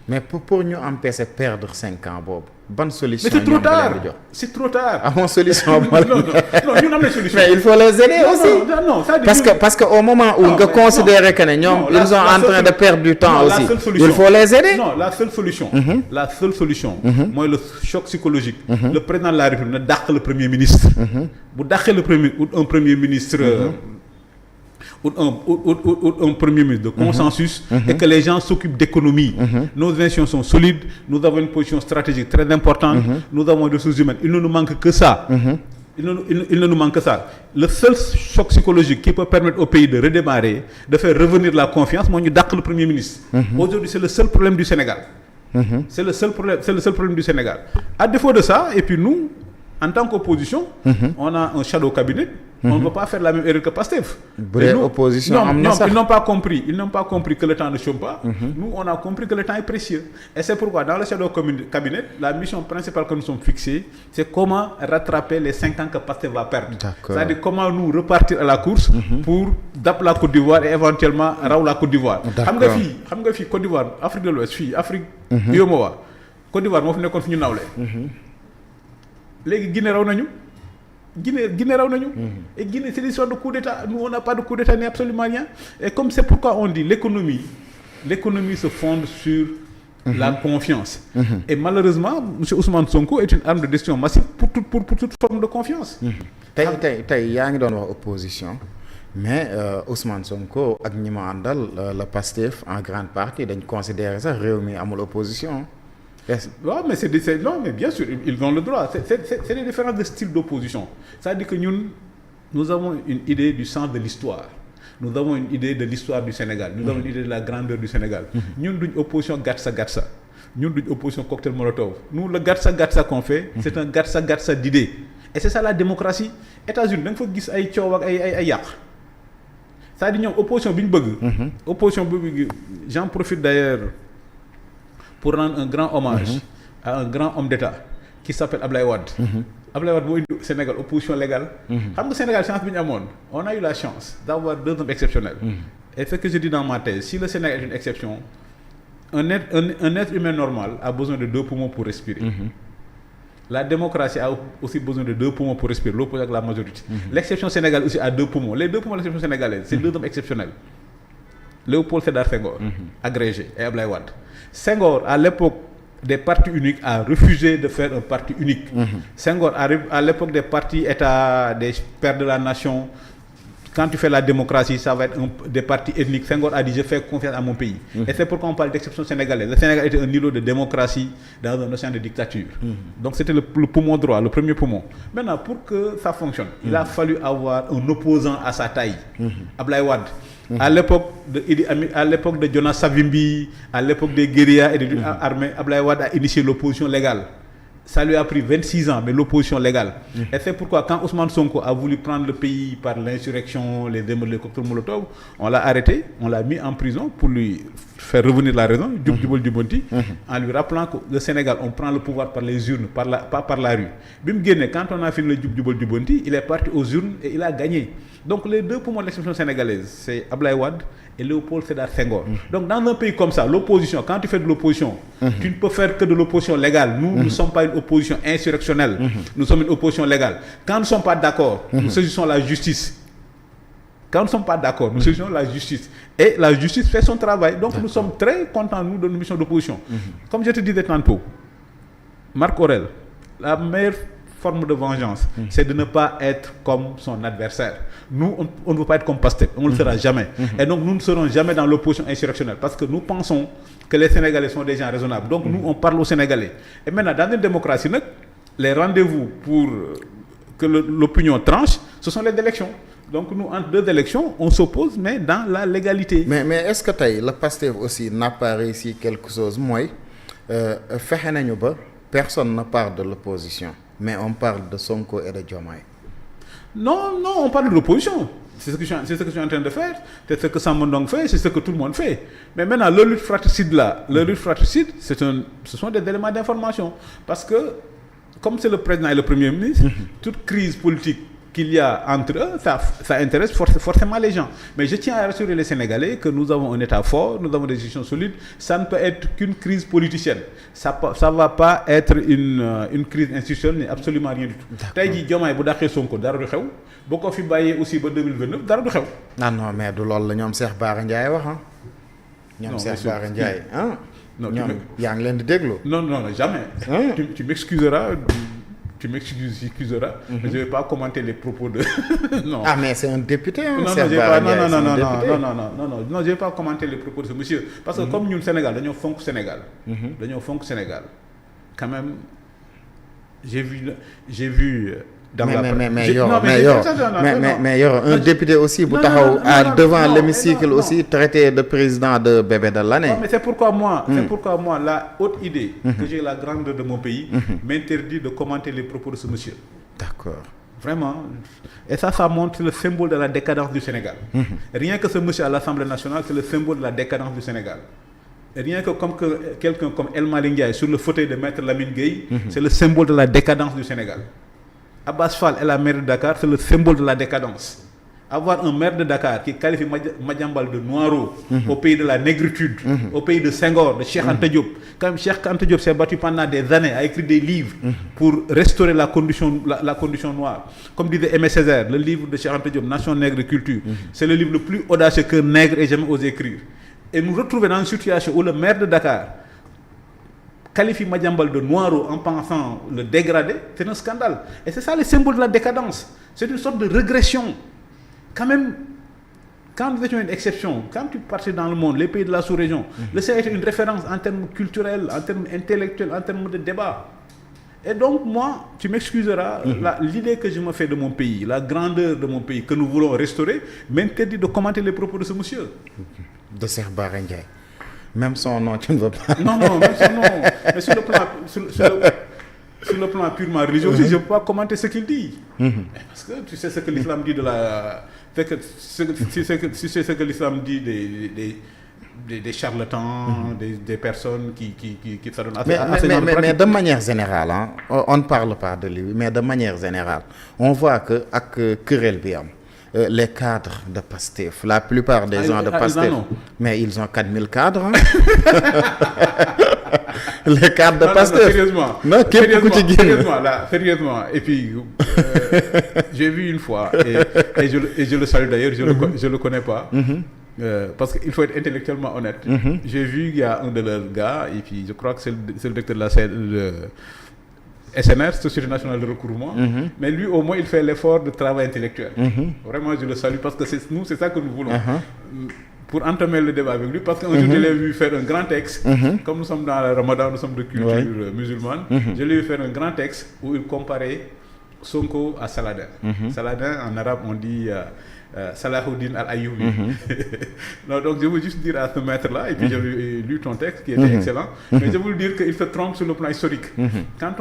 mais pour ñu empêcher perdre 5 ans boobu ban solution. mais c'est trop tard. amoo solution. non ñun am na solution. mais il faut les aider aussi. non parce que au moment où nga considérer que ne ñoom ils sont en train de perdre du temps aussi. il faut les aider. non la seule solution. mooy le choc psychologique. le président de la République na dàq le premier ministre. bu dàqee un premier ministre. ou un premier ministre de consensus et que les gens s'occupent d'économie. Nos institutions sont solides, nous avons une position stratégique très importante, nous avons des ressources humaines, il ne nous manque que ça. Il ne nous manque que ça. Le seul choc psychologique qui peut permettre au pays de redémarrer, de faire revenir la confiance, moi, nous dàq le premier ministre. Aujourd'hui, c'est le seul problème du Sénégal. C'est le seul problème du Sénégal. À défaut de ça, et puis nous, en tant qu'opposition, on a un shadow cabinet. On ne va pas faire la même erreur que Pastef. Opposition, non, ils n'ont pas compris que le temps ne chôme pas. Nous, on a compris que le temps est précieux. Et c'est pourquoi, dans le shadow cabinet, la mission principale que nous sommes fixés, c'est comment rattraper les 5 ans que Pastef va perdre. C'est-à-dire comment nous repartir à la course pour d'appeler la Côte d'Ivoire et éventuellement raw la Côte d'Ivoire. Xam nga fii Côte d'Ivoire, Afrique de l'Ouest, fii Afrique UEMOA, Côte d'Ivoire moo fi nekkoon fi ñu nawle. Léegi Guinée raw nañu. Et Guinée, c'est l'histoire de coup d'État. Nous, on n'a pas de coup d'État ni absolument rien. Et comme c'est pourquoi on dit l'économie se fonde sur la confiance. Et malheureusement, M. Ousmane Sonko est une arme de destruction massive pour toute forme de confiance. tey yaa ngi doon wax opposition mais Ousmane Sonko ak ñi ma àndal le Pastef en grande partie dañ considérer sax réew mi amul opposition. Non, mais non, mais bien sûr, ils ont le droit. C'est des différences de style d'opposition. C'est-à-dire que nous avons une idée du sens de l'histoire. Nous avons une idée de l'histoire du Sénégal. Nous avons une idée de la grandeur du Sénégal. Nous, d'une opposition gatsa. Nous, d'une opposition cocktail Molotov. Nous, le gatsa qu'on fait, c'est un gatsa d'idées. Et c'est ça la démocratie. États-Unis, il faut gis ay coow ak ay yàq. C'est-à-dire ñoom opposition bi ñu bëgg. Opposition bi j'en profite d'ailleurs pour rendre un grand hommage à un grand homme d'État qui s'appelle Ablaye Wade. Ablaye Wade moo indi Sénégal opposition légale. Xam nga Sénégal chance bi ñu amoon on a eu la chance d'avoir 2 hommes exceptionnels. Et ce que je dis dans ma thèse, si le Sénégal est une exception, un être humain normal a besoin de 2 poumons pour respirer. La démocratie a aussi besoin de 2 poumons pour respirer, l'opposition avec la majorité. L'exception sénégalaise aussi a 2 poumons. Les 2 poumons de l'exception sénégalaise, c'est 2 hommes exceptionnels. Léopold Sédar Senghor, agrégé, et Ablaye Wade. Senghor, à l'époque des partis uniques, a refusé de faire un parti unique. Senghor, à l'époque des partis États, des pères de la nation, quand tu fais la démocratie, ça va être des partis ethniques. Senghor a dit, je fais confiance à mon pays. Et c'est pourquoi on parle d'exception sénégalaise. Le Sénégal était un îlot de démocratie dans un océan de dictature. Donc c'était le poumon droit, le premier poumon. Maintenant, pour que ça fonctionne, il a fallu avoir un opposant à sa taille. Ablaye Wade. À l'époque de Jonas Savimbi, à l'époque des guérillas et des armées, Ablaye Wade a initié l'opposition légale. Ça lui a pris 26 ans, mais l'opposition légale. Et c'est pourquoi quand Ousmane Sonko a voulu prendre le pays par l'insurrection, les émeutes, les cocktails Molotov, on l'a arrêté, on l'a mis en prison pour lui faire revenir la raison, en lui rappelant que le Sénégal, on prend le pouvoir par les urnes, pas par la rue. Bim Guéné, quand on a fini le Djubdjubol Djubonti, il est parti aux urnes et il a gagné. Donc les 2 poumons de l'exception sénégalaise, c'est Ablaye Wade et Léopold Sédar Senghor. Donc dans un pays comme ça, l'opposition, quand tu fais de l'opposition, tu ne peux faire que de l'opposition légale. Nous ne sommes pas une opposition insurrectionnelle. Nous sommes une opposition légale. Quand nous ne sommes pas d'accord, nous saisissons la justice. Quand nous ne sommes pas d'accord, nous saisissons la justice. Et la justice fait son travail. Donc nous sommes très contents, nous, de nos missions d'opposition. Comme je te disais tantôt, Marc Aurèle, la meilleure forme de vengeance, c'est de ne pas être comme son adversaire. Nous, on ne veut pas être comme Pastef, on ne le sera jamais. Et donc, nous ne serons jamais dans l'opposition insurrectionnelle parce que nous pensons que les Sénégalais sont des gens raisonnables. Donc, nous, on parle aux Sénégalais. Et maintenant, dans une démocratie, les rendez-vous pour que l'opinion tranche, ce sont les élections. Donc, nous, entre 2 élections, on s'oppose, mais dans la légalité. Mais est-ce que le Pastef aussi n'a pas réussi quelque chose? Moi, personne ne parle de l'opposition, mais on parle de Sonko et de Diomaye. Non, on parle de l'opposition. C'est ce que je suis en train de faire. C'est ce que Sambandong fait, c'est ce que tout le monde fait. Mais maintenant, le lutte fratricide là, ce sont des éléments d'information. Parce que, comme c'est le président et le premier ministre, toute crise politique qu'il y a entre eux, ça intéresse forcément les gens. Mais je tiens à rassurer les Sénégalais que nous avons un État fort, nous avons des institutions solides. Ça ne peut être qu'une crise politicienne. Ça va pas être une crise institutionnelle, absolument rien du tout. Tey jii Diomaye bu dàqee Sonko dara du xew boo ko fi bàyyee aussi ba 2029 dara du xew. non mais du loolu la ñoom Cheikh Bara Ndiaye wax ah. ñoom Cheikh Bara Ndiaye ah. non ñoom yaa ngi leen di déglu. non jamais. Tu m'excuseras. Mais je vais pas commenter les propos de non. Ah mais c'est un député hein. Non, je vais pas commenter les propos de ce monsieur parce que comme ñun Sénégal dañoo fonk Sénégal. Quand même j'ai vu dans mais un député aussi bu taxaw devant l'hémicycle aussi traité de président de bébé de l'année. Non, mais c'est pourquoi moi la haute idée que j'ai la grandeur de mon pays m'interdit de commenter les propos de ce monsieur. D'accord. Vraiment. Et ça montre le symbole de la décadence du Sénégal. Rien que ce monsieur à l'Assemblée nationale, c'est le symbole de la décadence du Sénégal. Et rien que quelqu'un comme El Malick Ndiaye sur le fauteuil de Maître Lamine Gueye, c'est le symbole de la décadence du Sénégal. Abbas Fall est la maire de Dakar, c'est le symbole de la décadence. Avoir un maire de Dakar qui qualifie Madiambal de noiro au pays de la négritude, au pays de Senghor, de Cheikh Anta Diop. Quand même Cheikh Anta Diop s'est battu pendant des années à écrire des livres pour restaurer la condition noire. Comme disait Aimé Césaire, le livre de Cheikh Anta Diop, Nation nègre et culture, c'est le livre le plus audacieux qu'un nègre ait jamais osé écrire. Et nous retrouver dans une situation où le maire de Dakar qualifie Madiambal de noiro en pensant le dégrader, c'est un scandale. Et c'est ça le symbole de la décadence. C'est une sorte de régression. Quand même, quand nous étions une exception, quand tu partais dans le monde, les pays de la sous-région, le CA était une référence en termes culturels, en termes intellectuels, en termes de débat. Et donc moi, tu m'excuseras, l'idée que je me fais de mon pays, la grandeur de mon pays, que nous voulons restaurer, m'interdit de commenter les propos de ce monsieur. De Cheikh Bara Ndiaye. Même son nom, tu ne veux pas. Non, même son nom. Mais sur le plan purement religieux aussi, je ne peux pas commenter ce qu'il dit. Parce que tu sais ce que l'islam dit de la... Si c'est ce que l'islam dit des charlatans, des personnes qui s'adonnent à mais de manière générale, hein, on ne parle pas de lui, mais de manière générale, on voit que avec querelle bi am les cadres de Pastef, la plupart des gens de Pastef, mais ils ont 4000 cadres. Hein? Les cadres de Pastef. Sérieusement. Non, sérieusement. Et puis, j'ai vu une fois, et je le salue d'ailleurs, je le connais pas. Parce qu'il faut être intellectuellement honnête. J'ai vu qu'il y a un de leurs gars, et puis je crois que c'est le directeur de la SNR, Société Nationale de Recouvrement, mais lui au moins il fait l'effort de travail intellectuel. Vraiment je le salue parce que c'est ça que nous voulons. Pour entamer le débat avec lui, parce qu'un jour je l'ai vu faire un grand texte, comme nous sommes dans le Ramadan, nous sommes de culture musulmane, je l'ai vu faire un grand texte où il comparait Sonko à Saladin. Saladin en arabe on dit Salahuddin al-Ayyoubi. Donc je veux juste dire à ce maître-là, et puis j'avais lu ton texte qui était excellent, mais je veux dire qu'il se trompe sur le plan historique. Quand on